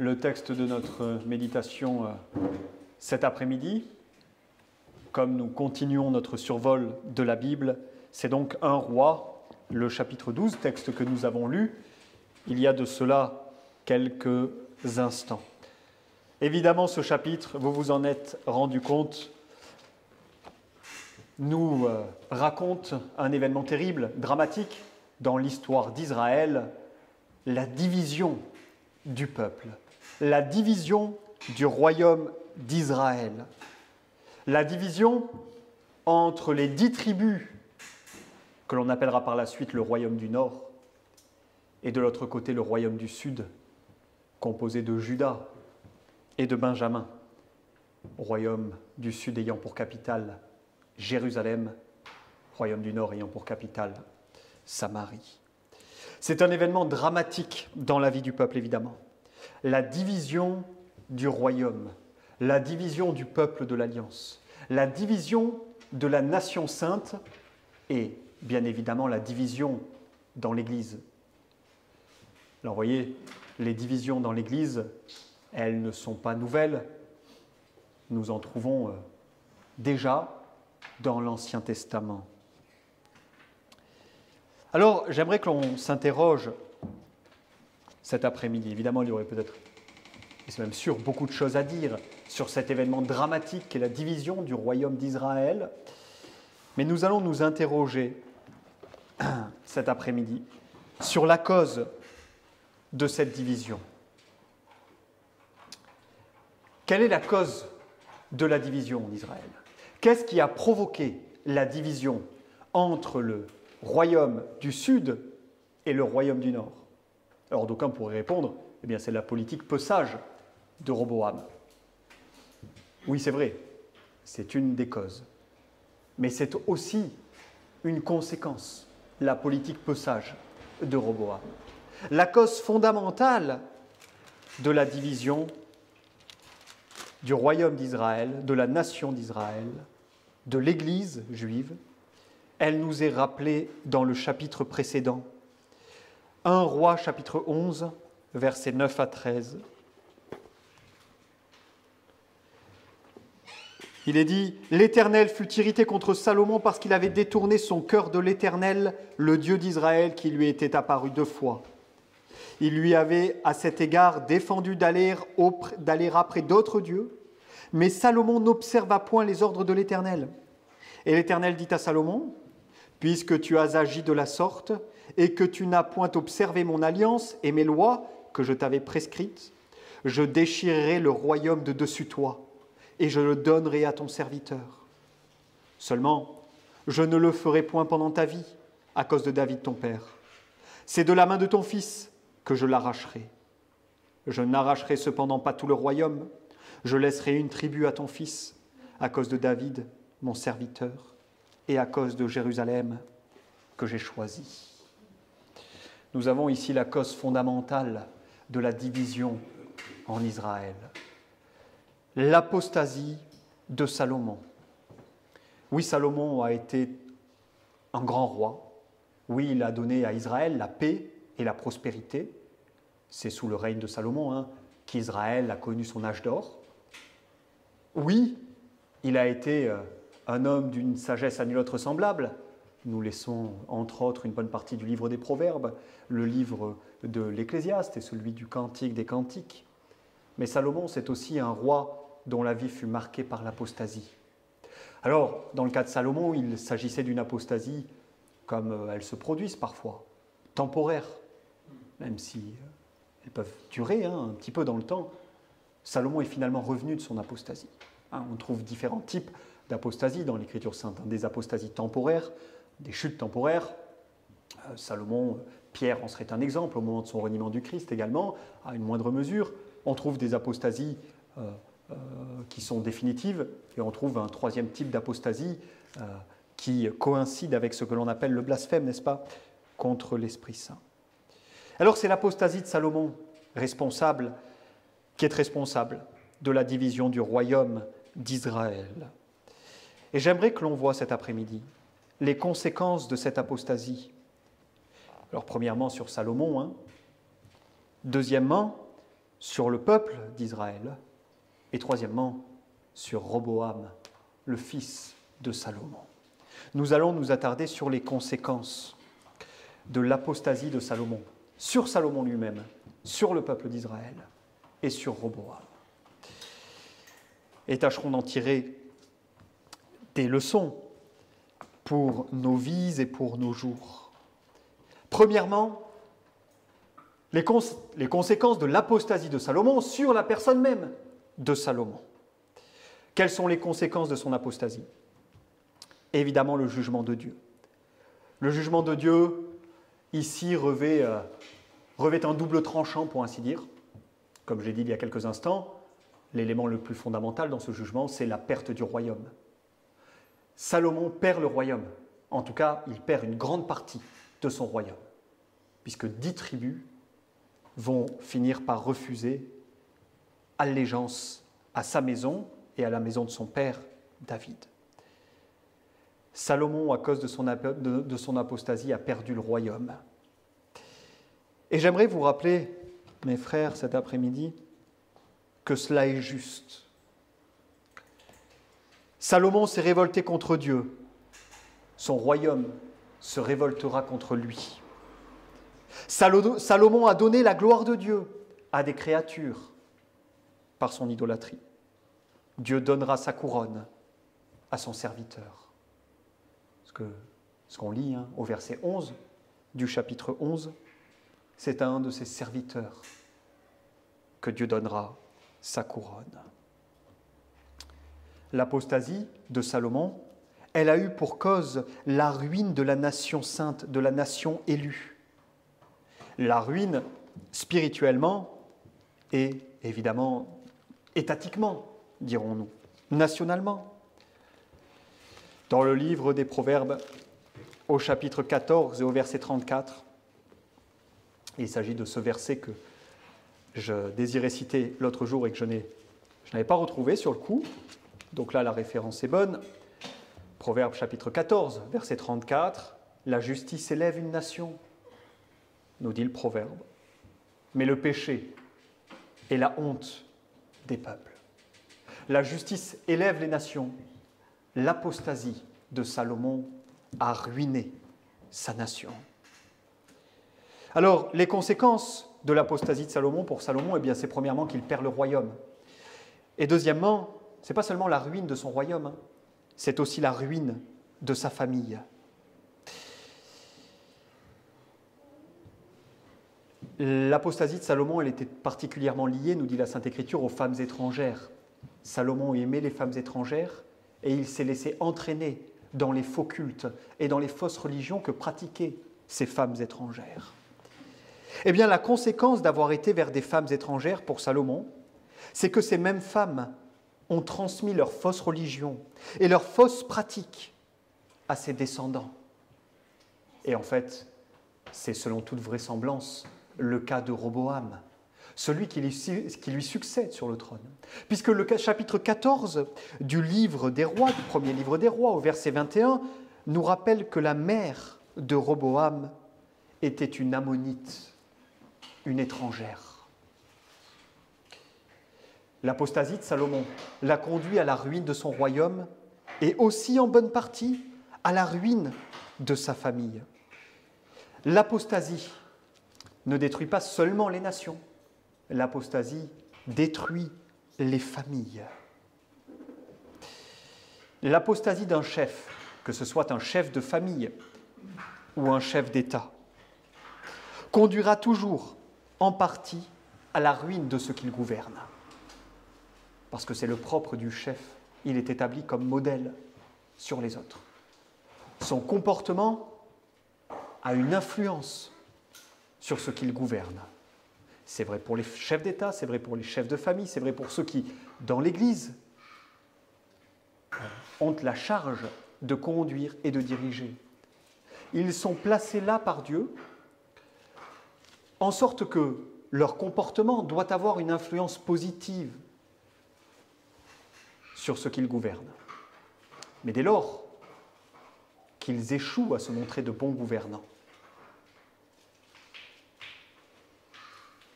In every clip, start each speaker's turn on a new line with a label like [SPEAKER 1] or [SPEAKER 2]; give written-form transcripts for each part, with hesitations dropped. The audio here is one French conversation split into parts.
[SPEAKER 1] le texte de notre méditation cet après-midi. Comme nous continuons notre survol de la Bible, c'est donc 1 Roi, le chapitre 12, texte que nous avons lu il y a de cela quelques instants. Évidemment, ce chapitre, vous vous en êtes rendu compte, nous raconte un événement terrible, dramatique, dans l'histoire d'Israël, la division du peuple, la division du royaume d'Israël, la division entre les 10 tribus que l'on appellera par la suite le royaume du Nord et de l'autre côté le royaume du Sud, composé de Juda et de Benjamin, royaume du Sud ayant pour capitale Jérusalem, royaume du Nord ayant pour capitale Samarie. C'est un événement dramatique dans la vie du peuple, évidemment. La division du royaume, la division du peuple de l'Alliance, la division de la nation sainte et, bien évidemment, la division dans l'Église. Alors, vous voyez, les divisions dans l'Église, elles ne sont pas nouvelles. Nous en trouvons déjà dans l'Ancien Testament. Alors, j'aimerais que l'on s'interroge cet après-midi. Évidemment, il y aurait peut-être, et c'est même sûr, beaucoup de choses à dire sur cet événement dramatique qu'est la division du royaume d'Israël. Mais nous allons nous interroger cet après-midi sur la cause de cette division. Quelle est la cause de la division en Israël ? Qu'est-ce qui a provoqué la division entre le royaume du Sud et le royaume du Nord? Alors d'aucuns pourraient répondre, eh bien c'est la politique peu sage de Roboam. Oui, c'est vrai, c'est une des causes. Mais c'est aussi une conséquence, la politique peu sage de Roboam. La cause fondamentale de la division du royaume d'Israël, de la nation d'Israël, de l'Église juive, elle nous est rappelée dans le chapitre précédent. 1 Roi, chapitre 11, versets 9 à 13. Il est dit « L'Éternel fut irrité contre Salomon parce qu'il avait détourné son cœur de l'Éternel, le Dieu d'Israël, qui lui était apparu 2 fois. Il lui avait à cet égard défendu d'aller après d'autres dieux, mais Salomon n'observa point les ordres de l'Éternel. Et l'Éternel dit à Salomon, « Puisque tu as agi de la sorte, et que tu n'as point observé mon alliance et mes lois que je t'avais prescrites, je déchirerai le royaume de dessus toi, et je le donnerai à ton serviteur. Seulement, je ne le ferai point pendant ta vie, à cause de David ton père. C'est de la main de ton fils que je l'arracherai. Je n'arracherai cependant pas tout le royaume, je laisserai une tribu à ton fils, à cause de David, mon serviteur, et à cause de Jérusalem que j'ai choisi. » Nous avons ici la cause fondamentale de la division en Israël. L'apostasie de Salomon. Oui, Salomon a été un grand roi. Oui, il a donné à Israël la paix et la prospérité. C'est sous le règne de Salomon qu'Israël a connu son âge d'or. Oui, il a été un homme d'une sagesse à nulle autre semblable. Nous laissons, entre autres, une bonne partie du livre des Proverbes, le livre de l'Ecclésiaste et celui du Cantique des Cantiques. Mais Salomon, c'est aussi un roi dont la vie fut marquée par l'apostasie. Alors, dans le cas de Salomon, il s'agissait d'une apostasie, comme elles se produisent parfois, temporaire, même si elles peuvent durer un petit peu dans le temps. Salomon est finalement revenu de son apostasie. On trouve différents types d'apostasie dans l'Écriture sainte, des apostasies temporaires, des chutes temporaires. Salomon, Pierre en serait un exemple au moment de son reniement du Christ également, à une moindre mesure. On trouve des apostasies qui sont définitives et on trouve un troisième type d'apostasie qui coïncide avec ce que l'on appelle le blasphème, n'est-ce pas, contre l'Esprit Saint. Alors c'est l'apostasie de Salomon qui est responsable de la division du royaume d'Israël. Et j'aimerais que l'on voie cet après-midi les conséquences de cette apostasie. Alors premièrement sur Salomon, deuxièmement sur le peuple d'Israël, et troisièmement, sur Roboam, le fils de Salomon. Nous allons nous attarder sur les conséquences de l'apostasie de Salomon, sur Salomon lui-même, sur le peuple d'Israël et sur Roboam. Et tâcherons d'en tirer des leçons pour nos vies et pour nos jours. Premièrement, les conséquences de l'apostasie de Salomon sur la personne même de Salomon. Quelles sont les conséquences de son apostasie? Évidemment, le jugement de Dieu. Le jugement de Dieu, ici, revêt un double tranchant, pour ainsi dire. Comme j'ai dit il y a quelques instants, l'élément le plus fondamental dans ce jugement, c'est la perte du royaume. Salomon perd le royaume. En tout cas, il perd une grande partie de son royaume, puisque 10 tribus vont finir par refuser allégeance à sa maison et à la maison de son père David. Salomon, à cause de son apostasie, a perdu le royaume. Et j'aimerais vous rappeler, mes frères, cet après-midi, que cela est juste. Salomon s'est révolté contre Dieu. Son royaume se révoltera contre lui. Salomon a donné la gloire de Dieu à des créatures par son idolâtrie. Dieu donnera sa couronne à son serviteur. Ce qu'on lit au verset 11 du chapitre 11, c'est à un de ses serviteurs que Dieu donnera sa couronne. L'apostasie de Salomon, elle a eu pour cause la ruine de la nation sainte, de la nation élue. La ruine spirituellement et évidemment étatiquement, dirons-nous, nationalement. Dans le livre des Proverbes, au chapitre 14 et au verset 34, il s'agit de ce verset que je désirais citer l'autre jour et que je n'avais pas retrouvé sur le coup. Donc là, la référence est bonne. Proverbe chapitre 14, verset 34. « La justice élève une nation », nous dit le proverbe. Mais le péché est la honte des peuples. La justice élève les nations. L'apostasie de Salomon a ruiné sa nation. Alors, les conséquences de l'apostasie de Salomon pour Salomon, eh bien, c'est premièrement qu'il perd le royaume. Et deuxièmement, ce n'est pas seulement la ruine de son royaume, c'est aussi la ruine de sa famille. L'apostasie de Salomon, elle était particulièrement liée, nous dit la Sainte Écriture, aux femmes étrangères. Salomon aimait les femmes étrangères et il s'est laissé entraîner dans les faux cultes et dans les fausses religions que pratiquaient ces femmes étrangères. Eh bien, la conséquence d'avoir été vers des femmes étrangères pour Salomon, c'est que ces mêmes femmes ont transmis leurs fausses religions et leurs fausses pratiques à ses descendants. Et en fait, c'est selon toute vraisemblance le cas de Roboam, celui qui lui succède sur le trône. Puisque le chapitre 14 du livre des rois, du premier livre des rois, au verset 21, nous rappelle que la mère de Roboam était une ammonite, une étrangère. L'apostasie de Salomon l'a conduit à la ruine de son royaume et aussi en bonne partie à la ruine de sa famille. L'apostasie ne détruit pas seulement les nations, l'apostasie détruit les familles. L'apostasie d'un chef, que ce soit un chef de famille ou un chef d'État, conduira toujours en partie à la ruine de ceux qu'il gouverne. Parce que c'est le propre du chef, il est établi comme modèle sur les autres. Son comportement a une influence sur ce qu'il gouverne. C'est vrai pour les chefs d'État, c'est vrai pour les chefs de famille, c'est vrai pour ceux qui, dans l'Église, ont la charge de conduire et de diriger. Ils sont placés là par Dieu, en sorte que leur comportement doit avoir une influence positive sur ce qu'ils gouvernent. Mais dès lors qu'ils échouent à se montrer de bons gouvernants,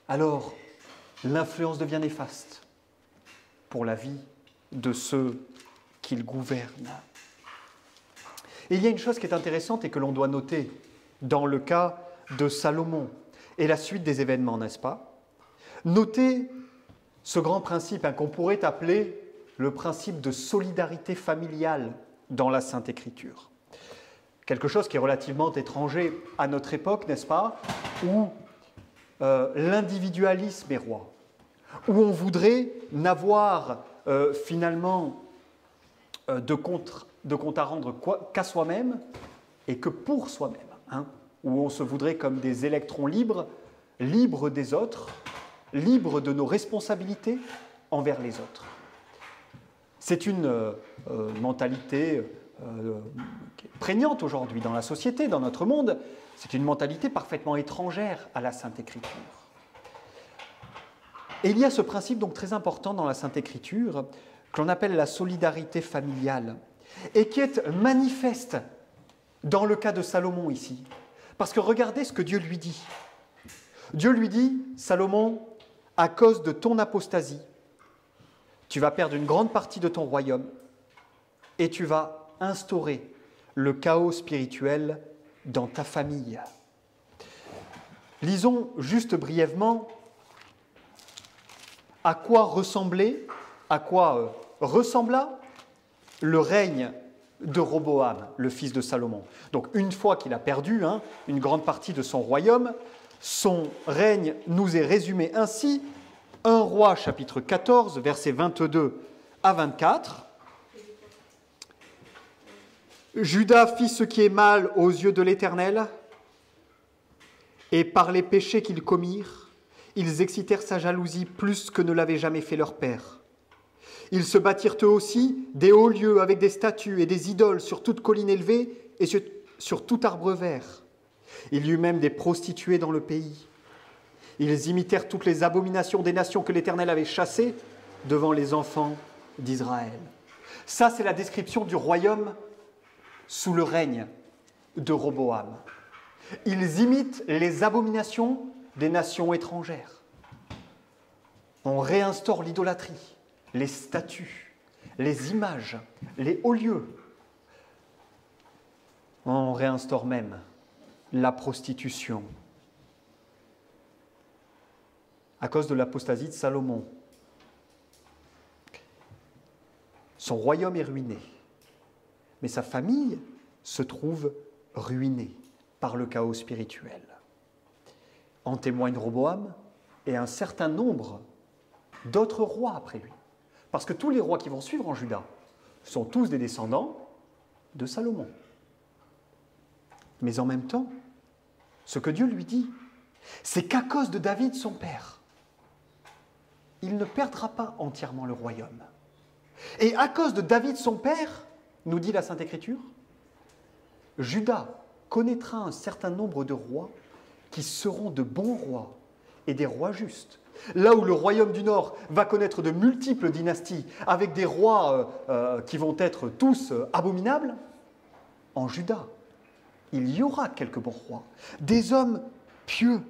[SPEAKER 1] alors l'influence devient néfaste pour la vie de ceux qu'il gouverne. Et il y a une chose qui est intéressante et que l'on doit noter dans le cas de Salomon et la suite des événements, n'est-ce pas? Notez ce grand principe qu'on pourrait appeler le principe de solidarité familiale dans la Sainte Écriture. Quelque chose qui est relativement étranger à notre époque, n'est-ce pas? Où l'individualisme est roi, où on voudrait n'avoir finalement de compte à rendre qu'à soi-même et que pour soi-même, hein, où on se voudrait comme des électrons libres, libres des autres, libres de nos responsabilités envers les autres. C'est une mentalité qui est prégnante aujourd'hui dans la société, dans notre monde. C'est une mentalité parfaitement étrangère à la Sainte Écriture. Et il y a ce principe donc très important dans la Sainte Écriture que l'on appelle la solidarité familiale et qui est manifeste dans le cas de Salomon ici. Parce que regardez ce que Dieu lui dit. Dieu lui dit, Salomon, à cause de ton apostasie, tu vas perdre une grande partie de ton royaume et tu vas instaurer le chaos spirituel dans ta famille. Lisons juste brièvement à quoi ressembla le règne de Roboam, le fils de Salomon. Donc une fois qu'il a perdu une grande partie de son royaume, son règne nous est résumé ainsi. 1 Roi chapitre 14, versets 22 à 24. Juda fit ce qui est mal aux yeux de l'Éternel, et par les péchés qu'ils commirent, ils excitèrent sa jalousie plus que ne l'avait jamais fait leur père. Ils se bâtirent eux aussi des hauts lieux avec des statues et des idoles sur toute colline élevée et sur tout arbre vert. Il y eut même des prostituées dans le pays. Ils imitèrent toutes les abominations des nations que l'Éternel avait chassées devant les enfants d'Israël. Ça, c'est la description du royaume sous le règne de Roboam. Ils imitent les abominations des nations étrangères. On réinstaure l'idolâtrie, les statues, les images, les hauts lieux. On réinstaure même la prostitution. À cause de l'apostasie de Salomon, son royaume est ruiné, mais sa famille se trouve ruinée par le chaos spirituel. En témoigne Roboam et un certain nombre d'autres rois après lui. Parce que tous les rois qui vont suivre en Juda sont tous des descendants de Salomon. Mais en même temps, ce que Dieu lui dit, c'est qu'à cause de David, son père, il ne perdra pas entièrement le royaume. Et à cause de David, son père, nous dit la Sainte Écriture, Juda connaîtra un certain nombre de rois qui seront de bons rois et des rois justes. Là où le royaume du Nord va connaître de multiples dynasties avec des rois qui vont être tous abominables, en Juda, il y aura quelques bons rois, des hommes pieux.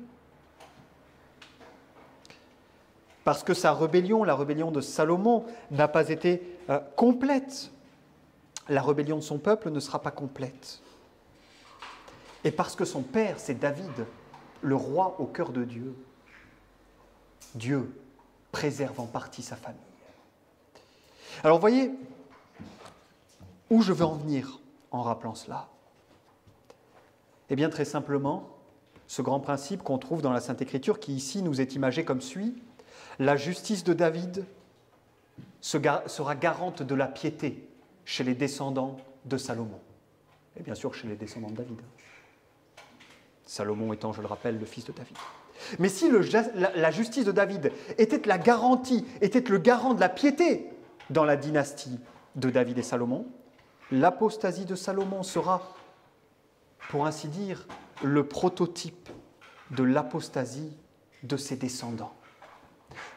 [SPEAKER 1] Parce que sa rébellion, la rébellion de Salomon, n'a pas été complète. La rébellion de son peuple ne sera pas complète. Et parce que son père, c'est David, le roi au cœur de Dieu, Dieu préserve en partie sa famille. Alors, voyez où je veux en venir en rappelant cela. Eh bien, très simplement, ce grand principe qu'on trouve dans la Sainte Écriture, qui ici nous est imagé comme suit, la justice de David sera garante de la piété chez les descendants de Salomon. Et bien sûr, chez les descendants de David. Salomon étant, je le rappelle, le fils de David. Mais si la justice de David était la garantie, était le garant de la piété dans la dynastie de David et Salomon, l'apostasie de Salomon sera, pour ainsi dire, le prototype de l'apostasie de ses descendants.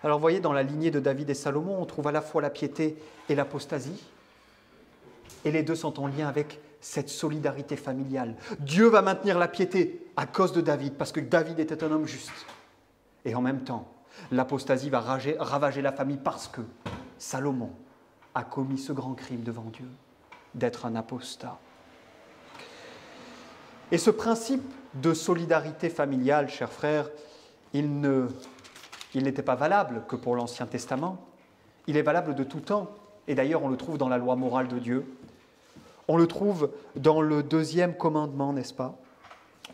[SPEAKER 1] Alors vous voyez, dans la lignée de David et Salomon, on trouve à la fois la piété et l'apostasie, et les deux sont en lien avec cette solidarité familiale. Dieu va maintenir la piété à cause de David, parce que David était un homme juste. Et en même temps, L'apostasie va ravager la famille parce que Salomon a commis ce grand crime devant Dieu, d'être un apostat. Et ce principe de solidarité familiale, chers frères, il n'était pas valable que pour l'Ancien Testament. Il est valable de tout temps. Et d'ailleurs, on le trouve dans la loi morale de Dieu. On le trouve dans le 2e commandement, n'est-ce pas ?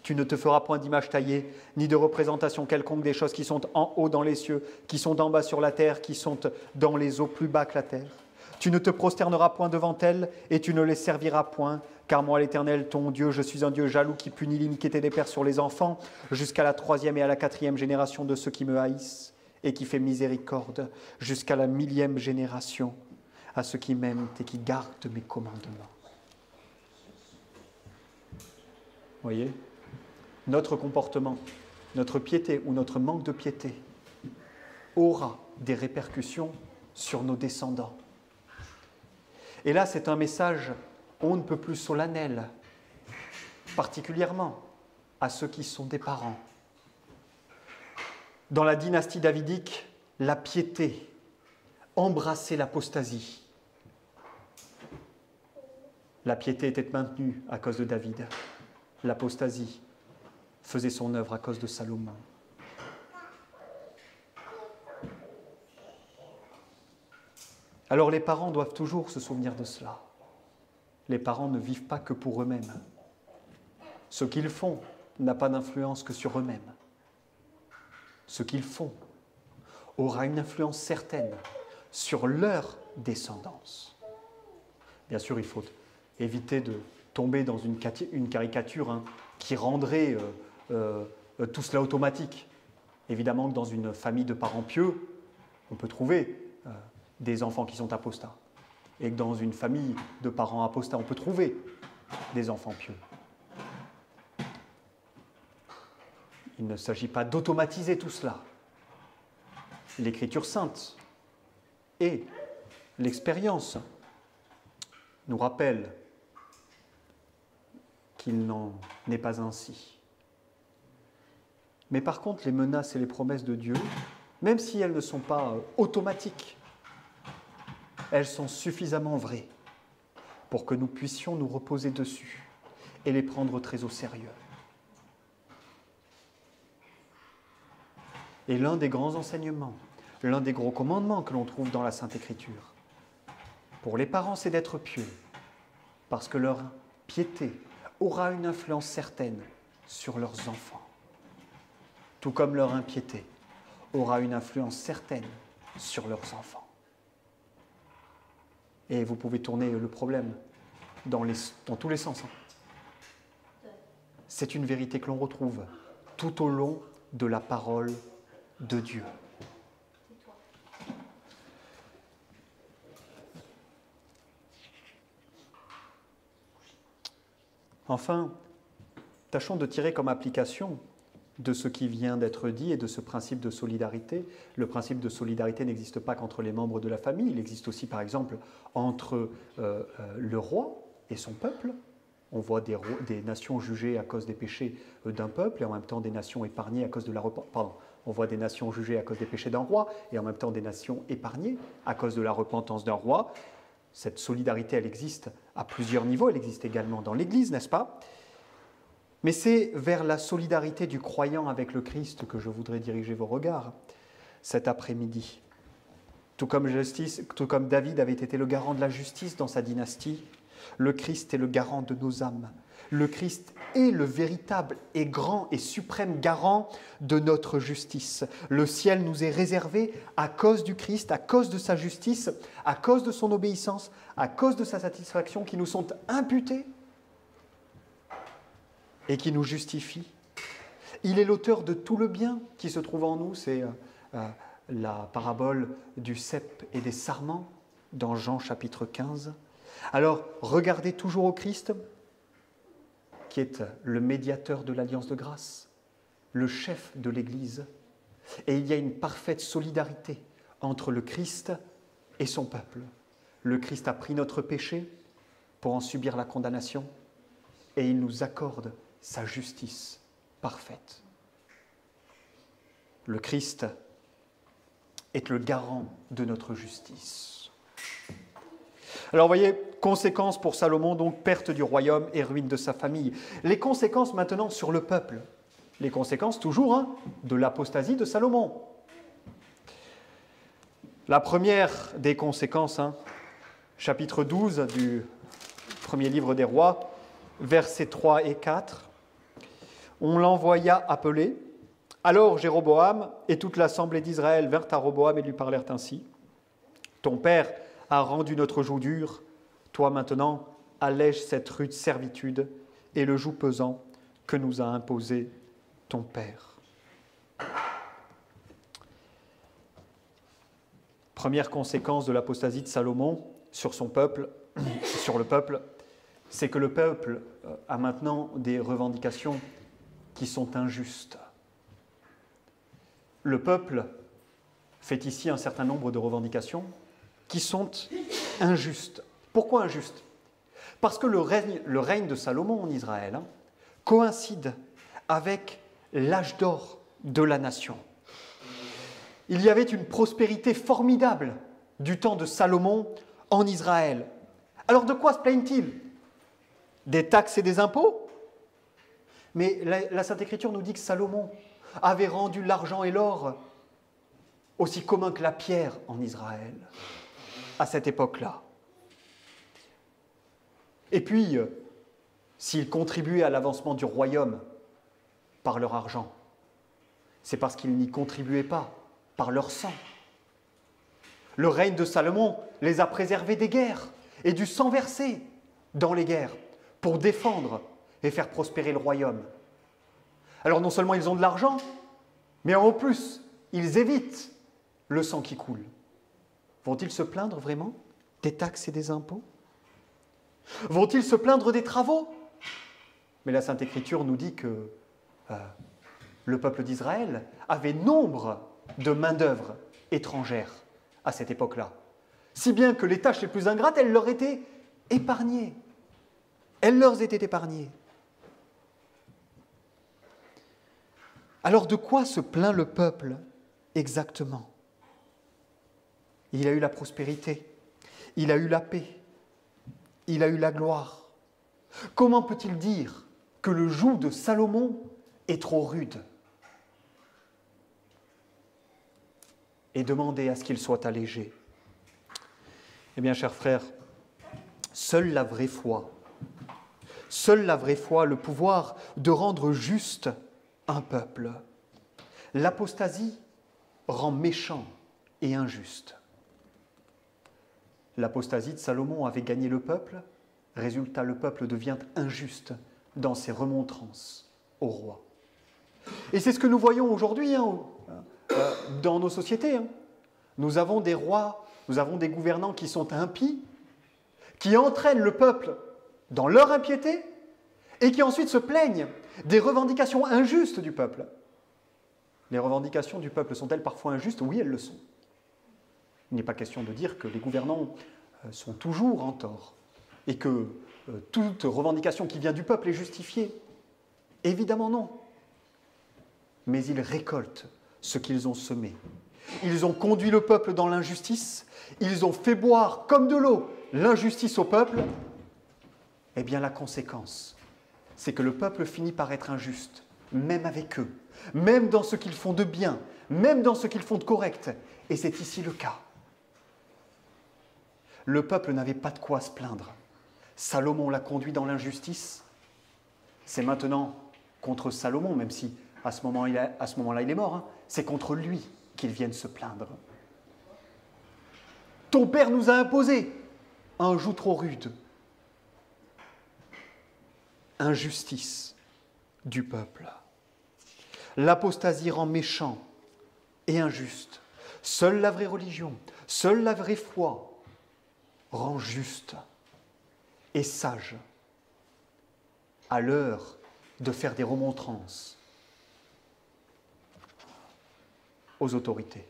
[SPEAKER 1] Tu ne te feras point d'image taillée, ni de représentation quelconque des choses qui sont en haut dans les cieux, qui sont d'en bas sur la terre, qui sont dans les eaux plus bas que la terre. Tu ne te prosterneras point devant elles, et tu ne les serviras point, car moi, l'Éternel, ton Dieu, je suis un Dieu jaloux qui punit l'iniquité des pères sur les enfants, jusqu'à la 3e et à la 4e génération de ceux qui me haïssent, et qui fait miséricorde, jusqu'à la 1000e génération à ceux qui m'aiment et qui gardent mes commandements. Voyez ? Notre comportement, notre piété ou notre manque de piété aura des répercussions sur nos descendants. Et là, c'est un message on ne peut plus solennel, particulièrement à ceux qui sont des parents. Dans la dynastie davidique, la piété embrassait l'apostasie. La piété était maintenue à cause de David. L'apostasie faisait son œuvre à cause de Salomon. Alors les parents doivent toujours se souvenir de cela. Les parents ne vivent pas que pour eux-mêmes. Ce qu'ils font n'a pas d'influence que sur eux-mêmes. Ce qu'ils font aura une influence certaine sur leur descendance. Bien sûr, il faut éviter de tomber dans une caricature qui rendrait tout cela automatique. Évidemment que dans une famille de parents pieux, on peut trouver des enfants qui sont apostats. Et que dans une famille de parents apostats, on peut trouver des enfants pieux. Il ne s'agit pas d'automatiser tout cela. L'Écriture sainte et l'expérience nous rappellent qu'il n'en est pas ainsi. Mais par contre, les menaces et les promesses de Dieu, même si elles ne sont pas automatiques, elles sont suffisamment vraies pour que nous puissions nous reposer dessus et les prendre très au sérieux. Et l'un des grands enseignements, l'un des gros commandements que l'on trouve dans la Sainte Écriture, pour les parents, c'est d'être pieux, parce que leur piété aura une influence certaine sur leurs enfants, tout comme leur impiété aura une influence certaine sur leurs enfants. Et vous pouvez tourner le problème dans tous les sens. C'est une vérité que l'on retrouve tout au long de la parole de Dieu. Enfin, tâchons de tirer comme application de ce qui vient d'être dit et de ce principe de solidarité. Le principe de solidarité n'existe pas qu'entre les membres de la famille, il existe aussi par exemple entre le roi et son peuple. On voit des nations jugées à cause des péchés d'un peuple et en même temps des nations épargnées à cause de la repentance. On voit des nations jugées à cause des péchés d'un roi et en même temps des nations épargnées à cause de la repentance d'un roi. Cette solidarité, elle existe à plusieurs niveaux, elle existe également dans l'Église, n'est-ce pas ? Mais c'est vers la solidarité du croyant avec le Christ que je voudrais diriger vos regards cet après-midi. Tout comme David avait été le garant de la justice dans sa dynastie, le Christ est le garant de nos âmes. Le Christ est le véritable et grand et suprême garant de notre justice. Le ciel nous est réservé à cause du Christ, à cause de sa justice, à cause de son obéissance, à cause de sa satisfaction qui nous sont imputées et qui nous justifie. Il est l'auteur de tout le bien qui se trouve en nous. C'est la parabole du cep et des sarments dans Jean chapitre 15. Alors, regardez toujours au Christ, qui est le médiateur de l'alliance de grâce, le chef de l'Église. Et il y a une parfaite solidarité entre le Christ et son peuple. Le Christ a pris notre péché pour en subir la condamnation et il nous accorde sa justice parfaite. Le Christ est le garant de notre justice. Alors, vous voyez, conséquences pour Salomon, donc perte du royaume et ruine de sa famille. Les conséquences maintenant sur le peuple. Les conséquences toujours de l'apostasie de Salomon. La première des conséquences, chapitre 12 du premier livre des rois, versets 3 et 4. On l'envoya appeler. Alors Jéroboam et toute l'assemblée d'Israël vinrent à Roboam et lui parlèrent ainsi. Ton père a rendu notre joug dur. Toi maintenant, allège cette rude servitude et le joug pesant que nous a imposé ton père. Première conséquence de l'apostasie de Salomon sur son peuple, sur le peuple, c'est que le peuple a maintenant des revendications qui sont injustes. Le peuple fait ici un certain nombre de revendications qui sont injustes. Pourquoi injustes ? Parce que le règne de Salomon en Israël coïncide avec l'âge d'or de la nation. Il y avait une prospérité formidable du temps de Salomon en Israël. Alors de quoi se plaignent-ils ? Des taxes et des impôts ? Mais la Sainte Écriture nous dit que Salomon avait rendu l'argent et l'or aussi commun que la pierre en Israël, à cette époque-là. Et puis, s'ils contribuaient à l'avancement du royaume par leur argent, c'est parce qu'ils n'y contribuaient pas par leur sang. Le règne de Salomon les a préservés des guerres et du sang versé dans les guerres pour défendre et faire prospérer le royaume. Alors non seulement ils ont de l'argent, mais en plus, ils évitent le sang qui coule. Vont-ils se plaindre vraiment des taxes et des impôts ? Vont-ils se plaindre des travaux ? Mais la Sainte Écriture nous dit que le peuple d'Israël avait nombre de main-d'œuvre étrangère à cette époque-là. Si bien que les tâches les plus ingrates, elles leur étaient épargnées. Elles leur étaient épargnées. Alors de quoi se plaint le peuple exactement ? Il a eu la prospérité, il a eu la paix, il a eu la gloire. Comment peut-il dire que le joug de Salomon est trop rude ? Et demander à ce qu'il soit allégé. Eh bien, chers frères, seule la vraie foi, le pouvoir de rendre juste un peuple. L'apostasie rend méchant et injuste. L'apostasie de Salomon avait gagné le peuple. Résultat, le peuple devient injuste dans ses remontrances au roi. Et c'est ce que nous voyons aujourd'hui dans nos sociétés. Nous avons des rois, nous avons des gouvernants qui sont impies, qui entraînent le peuple dans leur impiété et qui ensuite se plaignent des revendications injustes du peuple. Les revendications du peuple sont-elles parfois injustes ? Oui, elles le sont. Il n'est pas question de dire que les gouvernants sont toujours en tort et que toute revendication qui vient du peuple est justifiée. Évidemment non. Mais ils récoltent ce qu'ils ont semé. Ils ont conduit le peuple dans l'injustice, ils ont fait boire comme de l'eau l'injustice au peuple. Eh bien la conséquence, c'est que le peuple finit par être injuste, même avec eux, même dans ce qu'ils font de bien, même dans ce qu'ils font de correct. Et c'est ici le cas. Le peuple n'avait pas de quoi se plaindre. Salomon l'a conduit dans l'injustice. C'est maintenant contre Salomon, même si à ce moment-là il est mort, c'est contre lui qu'ils viennent se plaindre. Ton père nous a imposé un joug trop rude. Injustice du peuple. L'apostasie rend méchant et injuste. Seule la vraie religion, seule la vraie foi rend juste et sage à l'heure de faire des remontrances aux autorités.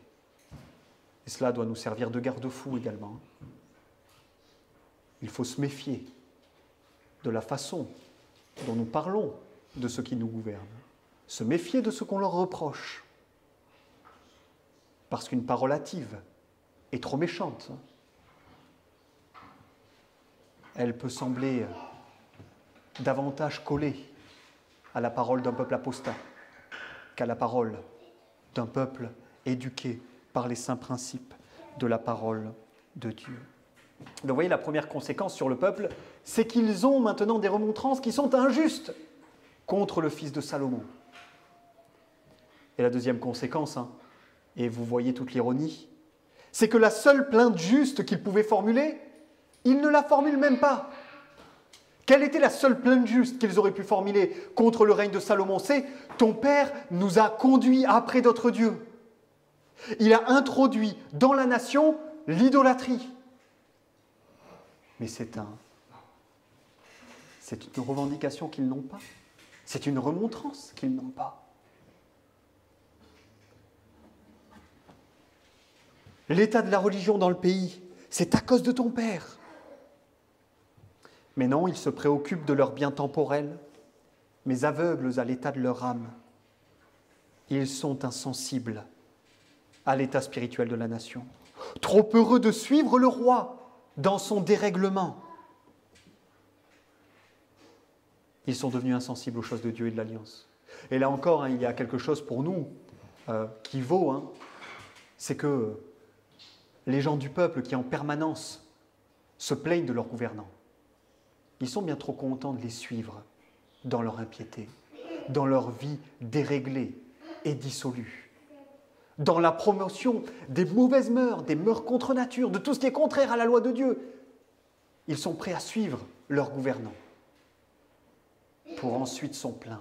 [SPEAKER 1] Et cela doit nous servir de garde-fou également. Il faut se méfier de la façon dont nous parlons de ceux qui nous gouvernent, se méfier de ce qu'on leur reproche. parce qu'une parole hâtive est trop méchante. Elle peut sembler davantage collée à la parole d'un peuple apostat qu'à la parole d'un peuple éduqué par les saints principes de la parole de Dieu. Donc vous voyez, la première conséquence sur le peuple, c'est qu'ils ont maintenant des remontrances qui sont injustes contre le fils de Salomon. Et la deuxième conséquence, et vous voyez toute l'ironie, c'est que la seule plainte juste qu'ils pouvaient formuler, ils ne la formulent même pas. Quelle était la seule plainte juste qu'ils auraient pu formuler contre le règne de Salomon? C'est « Ton père nous a conduits après d'autres dieux. Il a introduit dans la nation l'idolâtrie. » Mais c'est une revendication qu'ils n'ont pas. C'est une remontrance qu'ils n'ont pas. L'état de la religion dans le pays, c'est à cause de ton père. Mais non, ils se préoccupent de leurs biens temporels, mais aveugles à l'état de leur âme. Ils sont insensibles à l'état spirituel de la nation. Trop heureux de suivre le roi dans son dérèglement. Ils sont devenus insensibles aux choses de Dieu et de l'Alliance. Et là encore, il y a quelque chose pour nous qui vaut, c'est que les gens du peuple qui en permanence se plaignent de leurs gouvernants, ils sont bien trop contents de les suivre dans leur impiété, dans leur vie déréglée et dissolue, dans la promotion des mauvaises mœurs, des mœurs contre nature, de tout ce qui est contraire à la loi de Dieu. Ils sont prêts à suivre leurs gouvernants pour ensuite s'en plaindre.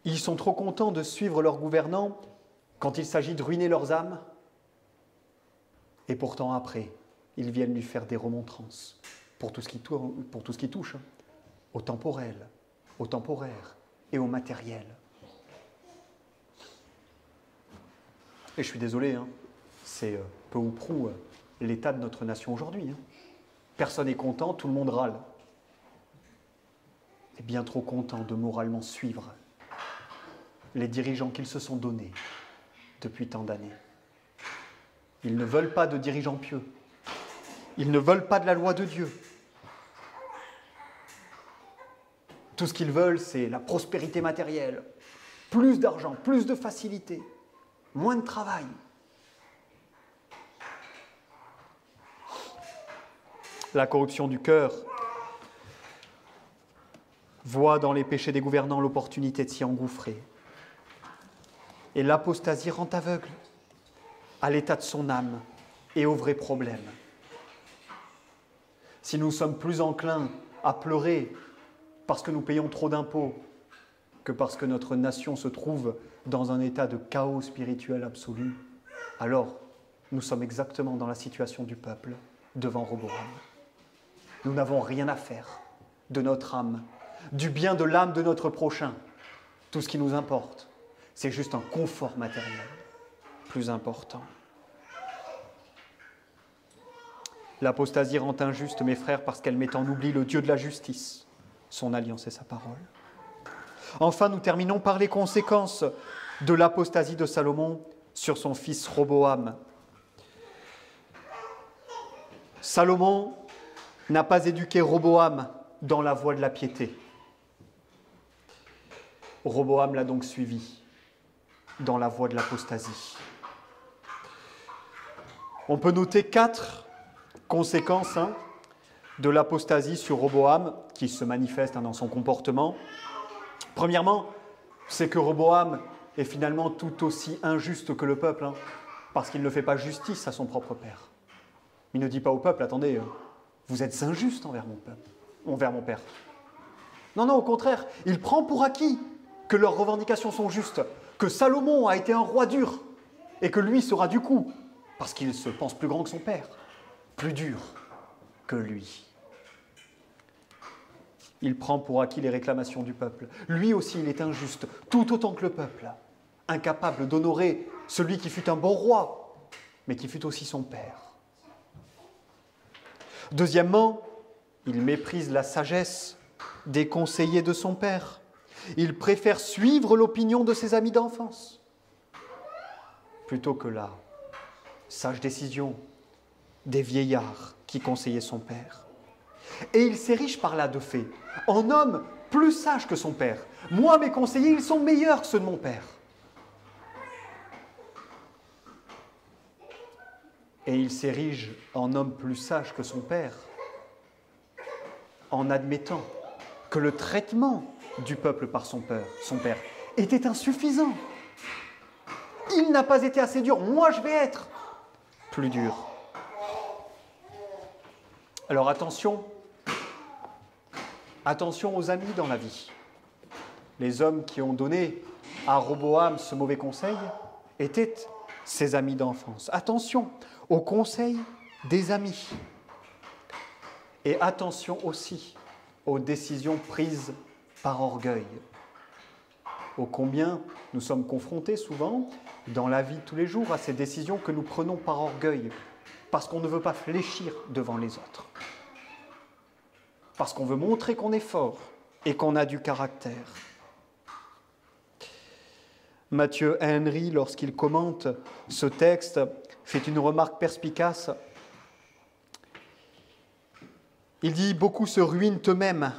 [SPEAKER 1] Ils sont trop contents de suivre leurs gouvernants quand il s'agit de ruiner leurs âmes, et pourtant après, ils viennent lui faire des remontrances pour tout ce qui touche au temporel, au temporaire et au matériel. Et je suis désolé, c'est peu ou prou l'état de notre nation aujourd'hui. Personne n'est content, tout le monde râle. Et bien trop content de moralement suivre les dirigeants qu'ils se sont donnés depuis tant d'années. Ils ne veulent pas de dirigeants pieux. Ils ne veulent pas de la loi de Dieu. Tout ce qu'ils veulent, c'est la prospérité matérielle. Plus d'argent, plus de facilité, moins de travail. La corruption du cœur voit dans les péchés des gouvernants l'opportunité de s'y engouffrer. Et l'apostasie rend aveugle à l'état de son âme et aux vrais problèmes. Si nous sommes plus enclins à pleurer parce que nous payons trop d'impôts que parce que notre nation se trouve dans un état de chaos spirituel absolu, alors nous sommes exactement dans la situation du peuple devant Roboam. Nous n'avons rien à faire de notre âme, du bien de l'âme de notre prochain. Tout ce qui nous importe, c'est juste un confort matériel plus important. L'apostasie rend injuste, mes frères, parce qu'elle met en oubli le Dieu de la justice, son alliance et sa parole. Enfin, nous terminons par les conséquences de l'apostasie de Salomon sur son fils Roboam. Salomon n'a pas éduqué Roboam dans la voie de la piété. Roboam l'a donc suivi dans la voie de l'apostasie. On peut noter 4 conséquences de l'apostasie sur Roboam qui se manifestent dans son comportement. Premièrement, c'est que Roboam est finalement tout aussi injuste que le peuple, parce qu'il ne fait pas justice à son propre père. Il ne dit pas au peuple, attendez, vous êtes injuste envers mon père. Non, au contraire, il prend pour acquis que leurs revendications sont justes, que Salomon a été un roi dur, et que lui sera du coup, parce qu'il se pense plus grand que son père, plus dur que lui. Il prend pour acquis les réclamations du peuple. Lui aussi, il est injuste, tout autant que le peuple, incapable d'honorer celui qui fut un bon roi, mais qui fut aussi son père. Deuxièmement, Il méprise la sagesse des conseillers de son père. Il préfère suivre l'opinion de ses amis d'enfance plutôt que la sage décision des vieillards qui conseillaient son père. Et il s'érige par là de fait en homme plus sage que son père. Moi, mes conseillers, ils sont meilleurs que ceux de mon père. Et il s'érige en homme plus sage que son père en admettant que le traitement du peuple par son père était insuffisant. Il n'a pas été assez dur, moi je vais être plus dur. Alors attention aux amis dans la vie. Les hommes qui ont donné à Roboam ce mauvais conseil étaient ses amis d'enfance. Attention aux conseils des amis. Et attention aussi aux décisions prises par orgueil. Ô combien nous sommes confrontés souvent dans la vie de tous les jours à ces décisions que nous prenons par orgueil, parce qu'on ne veut pas fléchir devant les autres, parce qu'on veut montrer qu'on est fort et qu'on a du caractère. Mathieu Henry, lorsqu'il commente ce texte, fait une remarque perspicace. Il dit « Beaucoup se ruinent eux-mêmes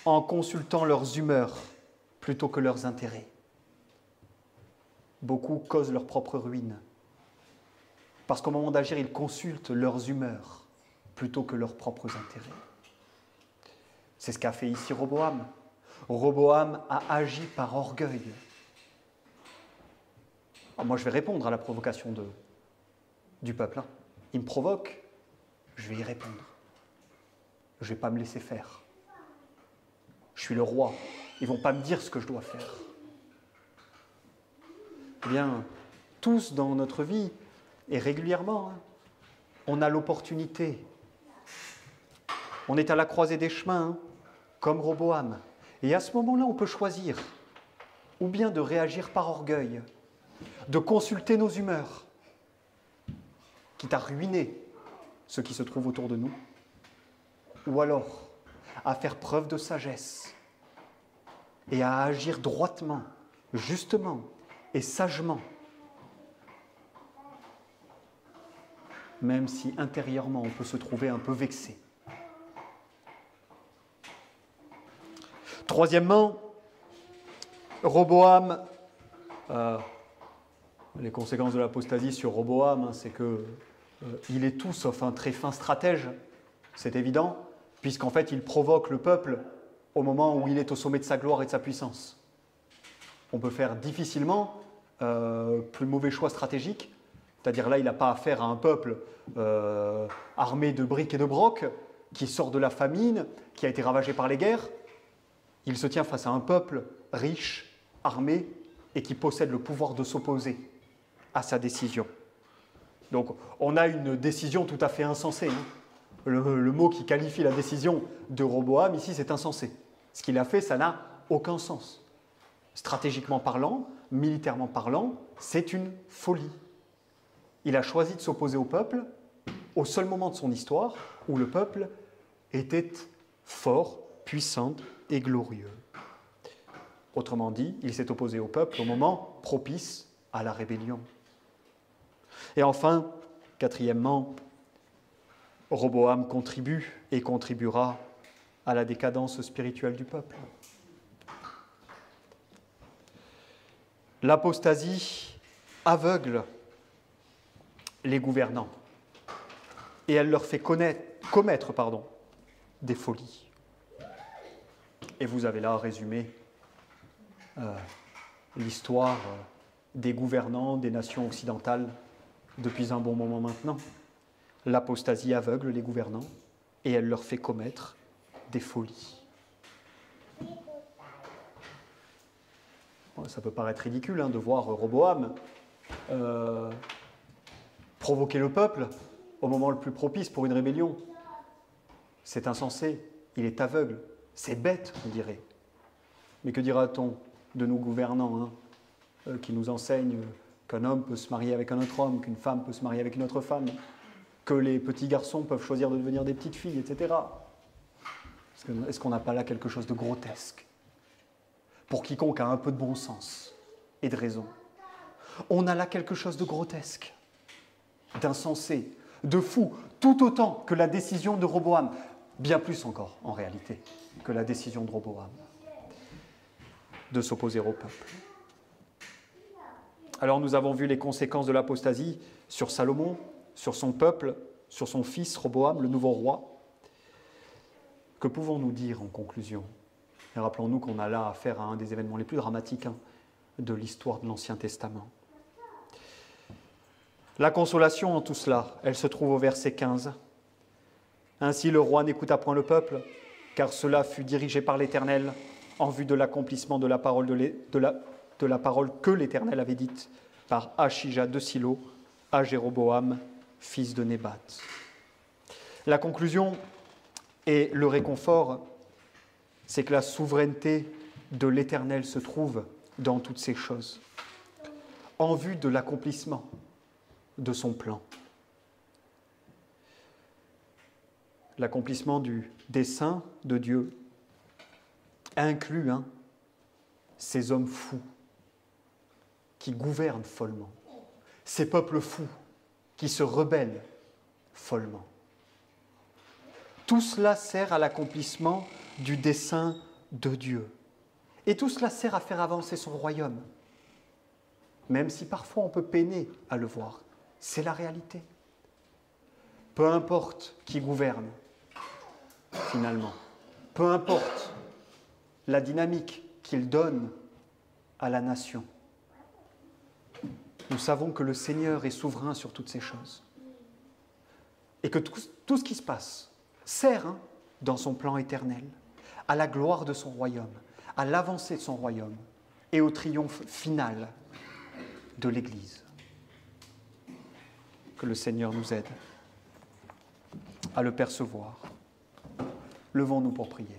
[SPEAKER 1] en consultant leurs humeurs plutôt que leurs intérêts. » Beaucoup causent leur propre ruine parce qu'au moment d'agir, ils consultent leurs humeurs plutôt que leurs propres intérêts. C'est ce qu'a fait ici Roboam. Roboam a agi par orgueil. Alors moi, je vais répondre à la provocation du peuple. Il me provoque, je vais y répondre. Je ne vais pas me laisser faire. Je suis le roi. Ils ne vont pas me dire ce que je dois faire. Eh bien, tous dans notre vie, et régulièrement, on a l'opportunité. On est à la croisée des chemins, comme Roboam. Et à ce moment-là, on peut choisir, ou bien de réagir par orgueil, de consulter nos humeurs, quitte à ruiner ce qui se trouve autour de nous, ou alors à faire preuve de sagesse et à agir droitement, justement et sagement, même si intérieurement on peut se trouver un peu vexé. Troisièmement, Roboam, les conséquences de l'apostasie sur Roboam, c'est qu'il est tout sauf un très fin stratège, c'est évident, puisqu'en fait il provoque le peuple au moment où il est au sommet de sa gloire et de sa puissance. On peut faire difficilement plus mauvais choix stratégique, c'est-à-dire là il n'a pas affaire à un peuple armé de briques et de brocs, qui sort de la famine, qui a été ravagé par les guerres. Il se tient face à un peuple riche, armé, et qui possède le pouvoir de s'opposer à sa décision. Donc on a une décision tout à fait insensée. Le mot qui qualifie la décision de Roboam, ici, c'est insensé. Ce qu'il a fait, ça n'a aucun sens. Stratégiquement parlant, militairement parlant, c'est une folie. Il a choisi de s'opposer au peuple au seul moment de son histoire où le peuple était fort, puissant et glorieux. Autrement dit, il s'est opposé au peuple au moment propice à la rébellion. Et enfin, quatrièmement, Roboam contribue et contribuera à la décadence spirituelle du peuple. L'apostasie aveugle les gouvernants et elle leur fait commettre des folies. Et vous avez là résumé l'histoire des gouvernants des nations occidentales depuis un bon moment maintenant. L'apostasie aveugle les gouvernants et elle leur fait commettre des folies. Bon, ça peut paraître ridicule de voir Roboam provoquer le peuple au moment le plus propice pour une rébellion. C'est insensé, il est aveugle, c'est bête, on dirait. Mais que dira-t-on de nos gouvernants qui nous enseignent qu'un homme peut se marier avec un autre homme, qu'une femme peut se marier avec une autre femme, que les petits garçons peuvent choisir de devenir des petites filles, etc. Est-ce qu'on n'a pas là quelque chose de grotesque? Pour quiconque a un peu de bon sens et de raison. On a là quelque chose de grotesque, d'insensé, de fou, tout autant que la décision de Roboam, bien plus encore en réalité que la décision de Roboam, de s'opposer au peuple. Alors nous avons vu les conséquences de l'apostasie sur Salomon, sur son peuple, sur son fils Roboam, le nouveau roi. Que pouvons-nous dire en conclusion? Et rappelons-nous qu'on a là affaire à un des événements les plus dramatiques de l'histoire de l'Ancien Testament. La consolation en tout cela, elle se trouve au verset 15. Ainsi le roi n'écouta point le peuple, car cela fut dirigé par l'Éternel en vue de l'accomplissement de la parole, de la parole que l'Éternel avait dite par Achija de Silo à Jéroboam, fils de Nébat. La conclusion et le réconfort, c'est que la souveraineté de l'Éternel se trouve dans toutes ces choses, en vue de l'accomplissement de son plan. L'accomplissement du dessein de Dieu inclut ces hommes fous qui gouvernent follement, ces peuples fous qui se rebellent follement. Tout cela sert à l'accomplissement du dessein de Dieu. Et tout cela sert à faire avancer son royaume, même si parfois on peut peiner à le voir. C'est la réalité. Peu importe qui gouverne, finalement, peu importe la dynamique qu'il donne à la nation, nous savons que le Seigneur est souverain sur toutes ces choses. Et que tout ce qui se passe sert dans son plan éternel, à la gloire de son royaume, à l'avancée de son royaume et au triomphe final de l'Église. Que le Seigneur nous aide à le percevoir. Levons-nous pour prier.